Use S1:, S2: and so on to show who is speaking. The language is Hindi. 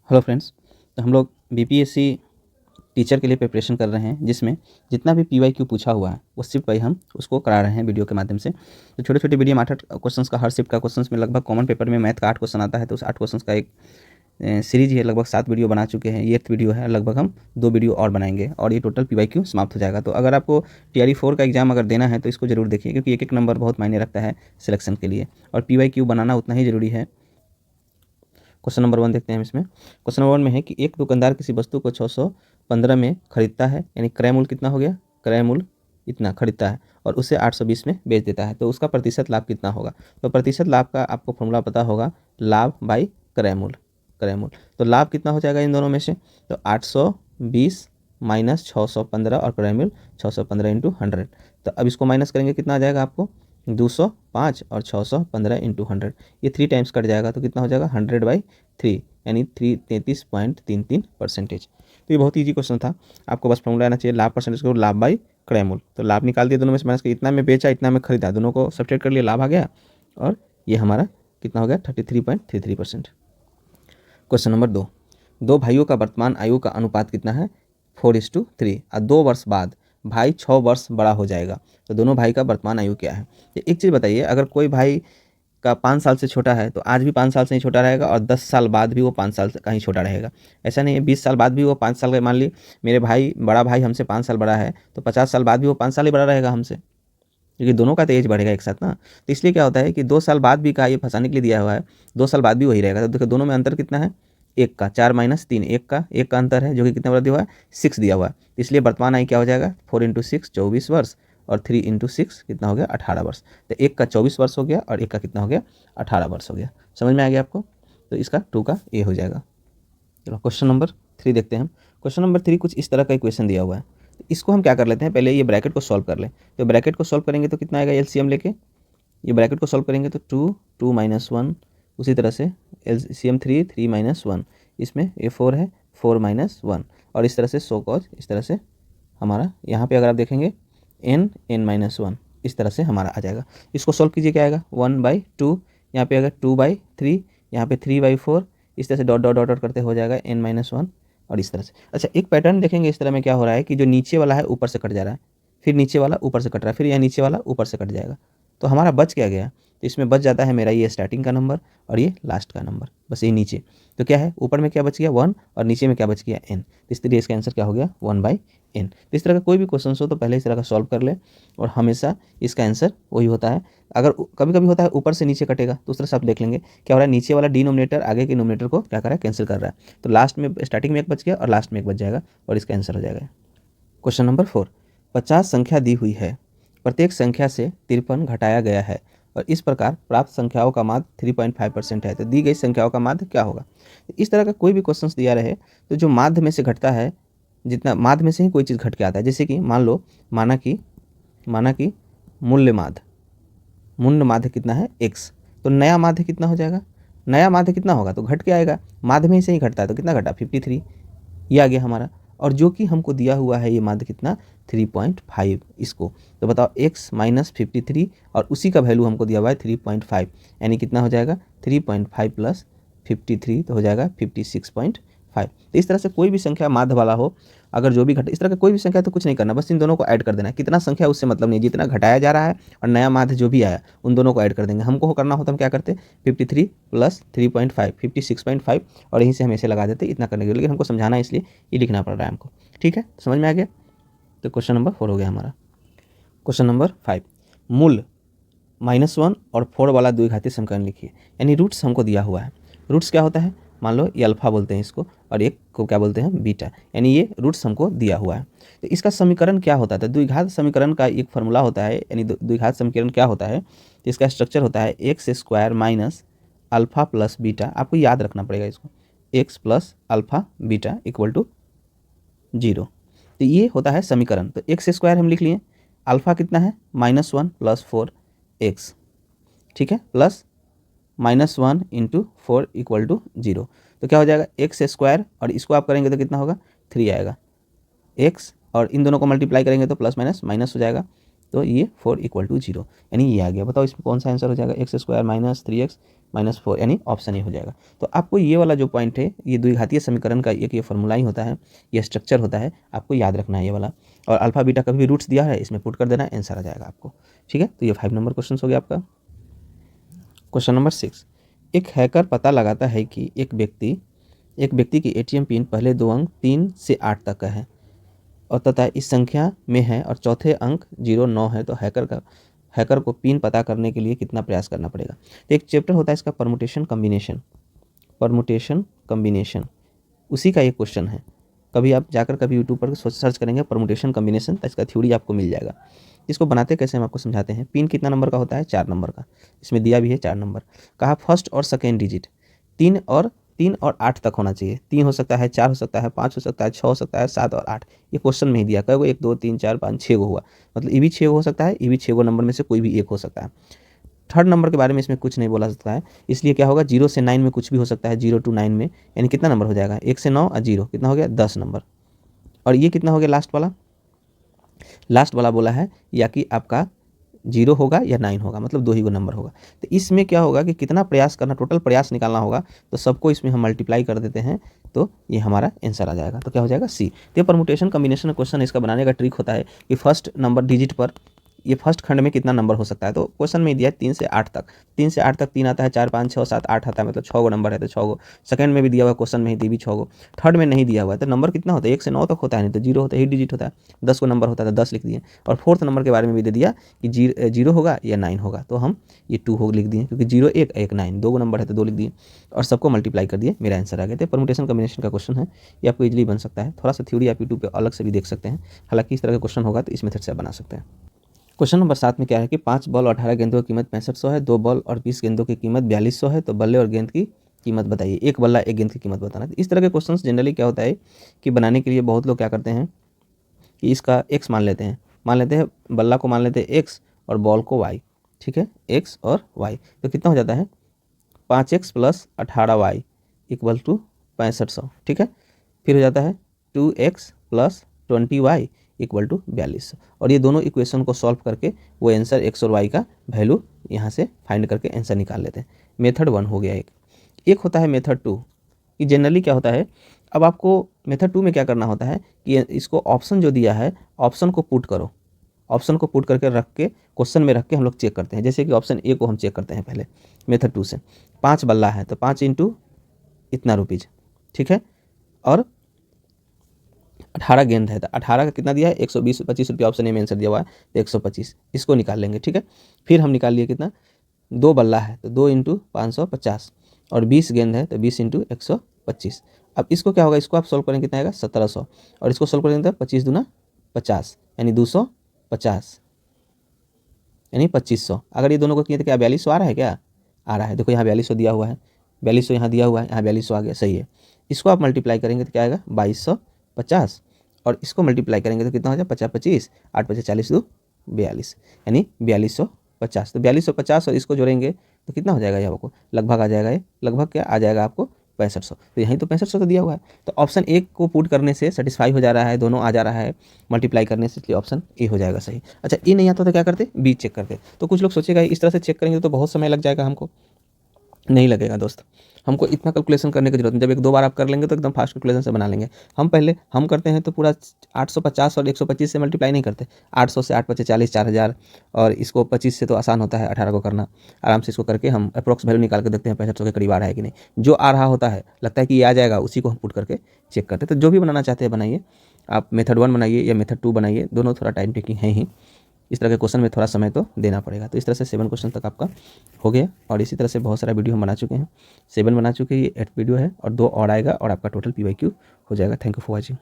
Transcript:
S1: Hello friends. तो हम लोग बीपीएससी टीचर के लिए प्रिपरेशन कर रहे हैं, जिसमें जितना भी पीवाईक्यू पूछा हुआ है वो शिफ्ट वाइज हम उसको करा रहे हैं वीडियो के माध्यम से। तो छोटे छोटे वीडियो में 8 क्वेश्चंस का, हर शिफ्ट का क्वेश्चंस में लगभग कॉमन पेपर में मैथ का 8 क्वेश्चन आता है, तो उस 8 क्वेश्चंस का एक सीरीज है। लगभग 7 वीडियो बना चुके हैं, ये 8th वीडियो है। लगभग हम 2 वीडियो और बनाएंगे और ये टोटल पीवाईक्यू समाप्त हो जाएगा। तो अगर आपको टीआरई 4 का एग्जाम अगर देना है तो इसको जरूर देखिए, क्योंकि एक एक नंबर बहुत मायने रखता है सिलेक्शन के लिए, और पीवाईक्यू बनाना उतना ही ज़रूरी है। क्वेश्चन नंबर 1 देखते हैं हम इसमें। क्वेश्चन नंबर 1 में है कि एक दुकानदार किसी वस्तु को 615 में खरीदता है, यानी क्रय मूल्य कितना हो गया, क्रय मूल्य इतना खरीदता है और उसे 820 में बेच देता है, तो उसका प्रतिशत लाभ कितना होगा। तो प्रतिशत लाभ का आपको फॉर्मूला पता होगा, लाभ बाई क्रय मूल्य। क्रय मूल्य तो लाभ कितना हो जाएगा इन दोनों में से, तो 820 माइनस 615 और क्रय मूल्य 615 इंटू 100। तो अब इसको माइनस करेंगे, कितना आ जाएगा आपको 205 और 615 इंटू 100, ये 3 टाइम्स कट जाएगा तो कितना हो जाएगा 100/3, यानी 33.33%। तो ये बहुत ईजी क्वेश्चन था। आपको बस फॉर्मूला आना चाहिए लाभ परसेंटेज को लाभ बाई क्रय मूल्य। तो लाभ निकाल दिया दोनों में से, माइनस के इतना में बेचा इतना में खरीदा, दोनों को सब्ट्रैक्ट कर लिया, लाभ आ गया और ये हमारा कितना हो गया 33.33%। क्वेश्चन नंबर 2, दो भाइयों का वर्तमान आयु का अनुपात कितना है 4:3 और 2 वर्ष बाद भाई 6 वर्ष बड़ा हो जाएगा, तो दोनों भाई का वर्तमान आयु क्या है। तो एक चीज़ बताइए, अगर कोई भाई का 5 साल से छोटा है तो आज भी 5 साल से ही छोटा रहेगा और 10 साल बाद भी वो 5 साल का ही छोटा रहेगा। ऐसा नहीं है 20 साल बाद भी वो 5 साल का, मान ली मेरे भाई बड़ा भाई हमसे 5 साल बड़ा है तो 50 साल बाद भी वो 5 साल ही बड़ा रहेगा हमसे, क्योंकि दोनों का तो एज बढ़ेगा एक साथ ना। तो इसलिए क्या होता है कि 2 साल बाद भी का ये फंसाने के लिए दिया हुआ है, 2 साल बाद भी वही रहेगा। तो देखो दोनों में अंतर कितना है, एक का 4 माइनस 3, एक का अंतर है जो कि कितना बड़ा दिया हुआ है 6 दिया हुआ है। इसलिए वर्तमान आयु क्या हो जाएगा 4 इंटू 6 24 वर्ष और 3 इंटू 6 कितना हो गया 18 वर्ष। तो एक का 24 वर्ष हो गया और एक का कितना हो गया 18 वर्ष हो गया। समझ में आ गया आपको। तो इसका 2 का ए हो जाएगा। चलो क्वेश्चन नंबर 3 देखते हैं हम। क्वेश्चन नंबर 3 कुछ इस तरह का इक्वेशन दिया हुआ है, तो इसको हम क्या कर लेते हैं, पहले ये ब्रैकेट को सॉल्व कर लें। तो ब्रैकेट को सॉल्व करेंगे तो कितना आएगा, एलसीएम लेके ये ब्रैकेट को सॉल्व करेंगे तो 2 2 माइनस 1, उसी तरह से एलसीएम 3 3 माइनस 1, इसमें ये 4 है 4 माइनस 1, और इस तरह से सो कॉज इस तरह से हमारा यहाँ पे अगर आप देखेंगे n माइनस 1 इस तरह से हमारा आ जाएगा। इसको सॉल्व कीजिए, क्या आएगा 1/2, यहाँ पे अगर 2/3, यहाँ पे 3/4, इस तरह से डॉट डॉट डॉट डॉट करते हो जाएगा n माइनस 1 और इस तरह से। अच्छा एक पैटर्न देखेंगे इस तरह में क्या हो रहा है कि जो नीचे वाला है ऊपर से कट जा रहा है, फिर नीचे वाला ऊपर से कट रहा है, फिर यह नीचे वाला ऊपर से कट जाएगा। तो हमारा बच क्या गया, तो इसमें बच जाता है मेरा ये स्टार्टिंग का नंबर और ये लास्ट का नंबर, बस ये नीचे। तो क्या है ऊपर में क्या बच गया 1 और नीचे में क्या बच गया n, तो इस तरीके इसका आंसर क्या हो गया 1/n। तो इस तरह का कोई भी क्वेश्चन हो तो पहले इस तरह का सॉल्व कर ले और हमेशा इसका आंसर वही होता है। अगर कभी कभी होता है ऊपर से नीचे कटेगा तो उस तरह से आप देख लेंगे क्या हो रहा है, नीचे वाला डिनोमिनेटर आगे के नोमिनेटर को क्या कर रहा है कैंसिल कर रहा है। तो लास्ट में स्टार्टिंग में एक बच गया और लास्ट में एक बच जाएगा और इसका आंसर हो जाएगा। क्वेश्चन नंबर 4, 50 संख्या दी हुई है, प्रत्येक संख्या से 53 घटाया गया है और इस प्रकार प्राप्त संख्याओं का माध्य 3.5% है, तो दी गई संख्याओं का माध्य क्या होगा। इस तरह का कोई भी क्वेश्चन दिया रहे तो जो माध्य में से घटता है, जितना माध्य में से ही कोई चीज़ घट के आता है, जैसे कि मान लो माना कि मूल्य माध्य कितना है x, तो नया माध्य कितना हो जाएगा, नया माध्य कितना होगा तो घट के आएगा, माध्य में से ही घटता है तो कितना घटा 53, ये आ गया हमारा। और जो कि हमको दिया हुआ है ये माध्य कितना 3.5 इसको, तो बताओ x माइनस 53 और उसी का वैल्यू हमको दिया हुआ है 3.5, यानी कितना हो जाएगा 3.5 प्लस 53 तो हो जाएगा 56.5। तो इस तरह से कोई भी संख्या माध्य वाला हो, अगर जो भी घटे इस तरह का कोई भी संख्या तो कुछ नहीं करना, बस इन दोनों को ऐड कर देना। कितना संख्या उससे मतलब नहीं, जितना घटाया जा रहा है और नया माध्य जो भी आया उन दोनों को ऐड कर देंगे। हमको करना होता हम क्या करते 53 प्लस 3.5 56.5 और यहीं से हम ऐसे लगा देते इतना करने के लिए, लेकिन हमको समझाना है इसलिए ये लिखना पड़ रहा है हमको। ठीक है, समझ में आ गया। तो क्वेश्चन नंबर 4 हो गया हमारा। क्वेश्चन नंबर 5, मूल -1 और 4 वाला द्विघाती समीकरण लिखिए, यानी रूट्स हमको दिया हुआ है। रूट्स क्या होता है, मान लो ये अल्फा बोलते हैं इसको और एक को क्या बोलते हैं बीटा, यानी ये रूट्स हमको दिया हुआ है। तो इसका समीकरण क्या होता है, द्विघात समीकरण का एक फॉर्मूला होता है, यानी द्विघात समीकरण क्या होता है, तो इसका स्ट्रक्चर होता है x square minus alpha plus beta. आपको याद रखना पड़ेगा इसको, x plus alpha beta equal to 0। तो ये होता है समीकरण। तो एक्स स्क्वायर हम लिख लिए, अल्फा कितना है -1 प्लस 4x, ठीक है, प्लस -1 इंटू 4 इक्वल टू 0। तो क्या हो जाएगा एक्स स्क्वायर और इसको आप करेंगे तो कितना होगा 3 आएगा, एक्स और इन दोनों को मल्टीप्लाई करेंगे तो प्लस माइनस माइनस हो जाएगा, तो ये 4 = 0, यानी ये आ गया। बताओ इसमें कौन सा आंसर हो जाएगा, x² - 3x - 4, यानी ऑप्शन ए हो जाएगा। तो आपको ये वाला जो पॉइंट है, ये द्विघातीय समीकरण का एक ये फॉर्मूला ही होता है, ये स्ट्रक्चर होता है, आपको याद रखना है ये वाला। और अल्फा बीटा कभी भी रूट्स दिया है, इसमें पुट कर देना, आंसर आ जाएगा आपको। ठीक है, तो ये 5 नंबर क्वेश्चन हो गया आपका। क्वेश्चन नंबर 6, एक हैकर पता लगाता है कि एक व्यक्ति की ATM पिन पहले 2 अंक 3 से 8 तक का है और तथा इस संख्या में है और चौथे अंक 09 है, तो हैकर को पिन पता करने के लिए कितना प्रयास करना पड़ेगा। तो एक चैप्टर होता है इसका परमुटेशन कम्बिनेशन, उसी का एक क्वेश्चन है। कभी आप जाकर कभी यूट्यूब पर सर्च करेंगे परमुटेशन कम्बिनेशन, तो इसका थ्योरी आपको मिल जाएगा। इसको बनाते कैसे हम आपको समझाते हैं। पिन कितना नंबर का होता है, 4 नंबर का, इसमें दिया भी है 4 नंबर। कहा फर्स्ट और सेकेंड डिजिट 3 और 8 तक होना चाहिए। 3 हो सकता है, 4 हो सकता है, 5 हो सकता है, 6 हो सकता है, 7 और 8। ये क्वेश्चन में ही दिया, कहोगे 1 2 3 4 5 6 हुआ, मतलब ये भी 6 हो सकता है, ये भी 6 नंबर में से कोई भी एक हो सकता है। थर्ड नंबर के बारे में इसमें कुछ नहीं बोला सकता है, इसलिए क्या होगा 0 से 9 में कुछ भी हो सकता है, 0 to 9 में, यानी कितना नंबर हो जाएगा, 1 से 9 और 0 कितना हो गया, 10 नंबर। और ये कितना हो गया लास्ट वाला बोला है, या कि आपका 0 होगा या 9 होगा, मतलब 2 ही को नंबर होगा। तो इसमें क्या होगा कि कितना प्रयास करना, टोटल प्रयास निकालना होगा, तो सबको इसमें हम मल्टीप्लाई कर देते हैं, तो ये हमारा आंसर आ जाएगा। तो क्या हो जाएगा, सी। तो ये परमुटेशन कम्बिनेशन क्वेश्चन, इसका बनाने का ट्रिक होता है कि फर्स्ट नंबर डिजिट पर, ये फर्स्ट खंड में कितना नंबर हो सकता है, तो क्वेश्चन में दिया है 3 से 8 तक। 3 से 8 तक 3 आता है, 4 5 6 7 8 आता है, मतलब 6 नंबर है, तो 6। सेकंड में भी दिया हुआ क्वेश्चन में ही भी 6। थर्ड में नहीं दिया हुआ है, तो नंबर कितना होता है, 1 से 9 तक होता है, नहीं तो 0 होता है, 8 डिजिट होता है। 10 नंबर होता है, तो 10 लिख दिए। और फोर्थ नंबर के बारे में भी दे दिया कि 0 होगा या 9 होगा, तो हम ये 2 हो लिख दिए, क्योंकि 0 1 1 9 2 नंबर है, तो 2 लिख दिए और सबको मल्टीप्लाई कर दिए, मेरा आंसर आ गया। तो परमुटेशन कम्बिनेशन का क्वेश्चन है, ये आपको इजीली बन सकता है। थोड़ा सा थ्योरी आप यूट्यूब पे अलग से भी देख सकते हैं, हालांकि इस तरह का क्वेश्चन होगा तो इस मेथड से आप बना सकते हैं। क्वेश्चन नंबर 7 में क्या है कि 5 बॉल और 18 गेंदों की कीमत 6500 है, 2 बॉल और 20 गेंदों की कीमत 4200 है, तो बल्ले और गेंद की कीमत बताइए। एक बल्ला एक गेंद की कीमत बताना है। इस तरह के क्वेश्चंस जनरली क्या होता है कि बनाने के लिए बहुत लोग क्या करते हैं कि इसका x मान लेते हैं, बल्ला को मान लेते हैं x और बॉल को y। ठीक है, x और y, तो कितना हो जाता है 5x + 18y = 6500। ठीक है, फिर हो जाता है 2x + 20y = 4200। और ये दोनों इक्वेशन को सॉल्व करके वो आंसर x और y का वैल्यू यहाँ से फाइंड करके आंसर निकाल लेते हैं। मेथड 1 हो गया। एक होता है मेथड 2, कि जनरली क्या होता है, अब आपको मेथड 2 में क्या करना होता है कि इसको ऑप्शन जो दिया है, ऑप्शन को पुट करो, ऑप्शन को पुट करके रख के क्वेश्चन में रख के हम लोग चेक करते हैं। जैसे कि ऑप्शन ए को हम चेक करते हैं पहले मेथड 2 से। 5 बल्ला है, तो 5 × इतना रुपीज़। ठीक है, और 18 गेंद है, तो 18 का कितना दिया है, 120 25 रुपया ऑप्शन ए में आंसर दिया हुआ है, तो 125 इसको निकाल लेंगे। ठीक है, फिर हम निकाल लिए कितना, 2 बल्ला है, तो 2 × 550 और 20 गेंद है, तो 20 × 125। अब इसको क्या होगा, इसको आप सोल्व करेंगे कितना आएगा 1700, और इसको सोल्व करेंगे तो 25 दूना 50, यानी 250, यानी 2500। अगर ये दोनों को किए तो क्या 4200 आ रहा है, क्या आ रहा है, देखो यहाँ 4200 दिया हुआ है, 4200 यहाँ दिया हुआ है, यहाँ 4200 आ गया, सही है। इसको आप मल्टीप्लाई करेंगे तो क्या आएगा 2250, और इसको मल्टीप्लाई करेंगे तो कितना हो जाए 50 25 8 5 40 2 42, यानी 4250। तो 4250 और इसको जोड़ेंगे तो कितना हो जाएगा, ये आपको लगभग आ जाएगा, ये लगभग क्या आ जाएगा आपको 6500। तो यहीं तो 6500 तो दिया हुआ है, तो ऑप्शन ए को पुट करने से सेटिस्फाई हो जा रहा है, दोनों आ जा रहा है मल्टीप्लाई करने से, इसलिए ऑप्शन ए हो जाएगा सही। अच्छा, ए नहीं आता तो क्या करते, बी चेक करते। तो कुछ लोग सोचेगा इस तरह से चेक करेंगे तो बहुत समय लग जाएगा, हमको नहीं लगेगा दोस्त, हमको इतना कैलकुलेशन करने की जरूरत नहीं। जब 1 2 बार आप कर लेंगे तो एकदम फास्ट कैलकुलेशन से बना लेंगे। हम करते हैं तो पूरा 850 और 125 से मल्टीप्लाई नहीं करते, 800 से 8 5 40 4000, और इसको 25 से तो आसान होता है 18 को करना, आराम से इसको करके हम अप्रॉक्स वैल्यू निकाल के देखते हैं 6500 के करीब आ रहा है कि नहीं। जो आ रहा होता है, लगता है कि ये आ जाएगा, उसी को हम पुट करके चेक करते हैं। तो जो भी बनाना चाहते हैं बनाइए, आप मेथड 1 बनाइए या मेथड 2 बनाइए, दोनों थोड़ा टाइम टेकिंग है ही। इस तरह के क्वेश्चन में थोड़ा समय तो देना पड़ेगा। तो इस तरह से 7 क्वेश्चन तक आपका हो गया, और इसी तरह से बहुत सारा वीडियो हम बना चुके हैं। 7 बना चुके हैं, ये 8th वीडियो है, और 2 और आएगा, और आपका टोटल PYQ हो जाएगा। Thank you for watching.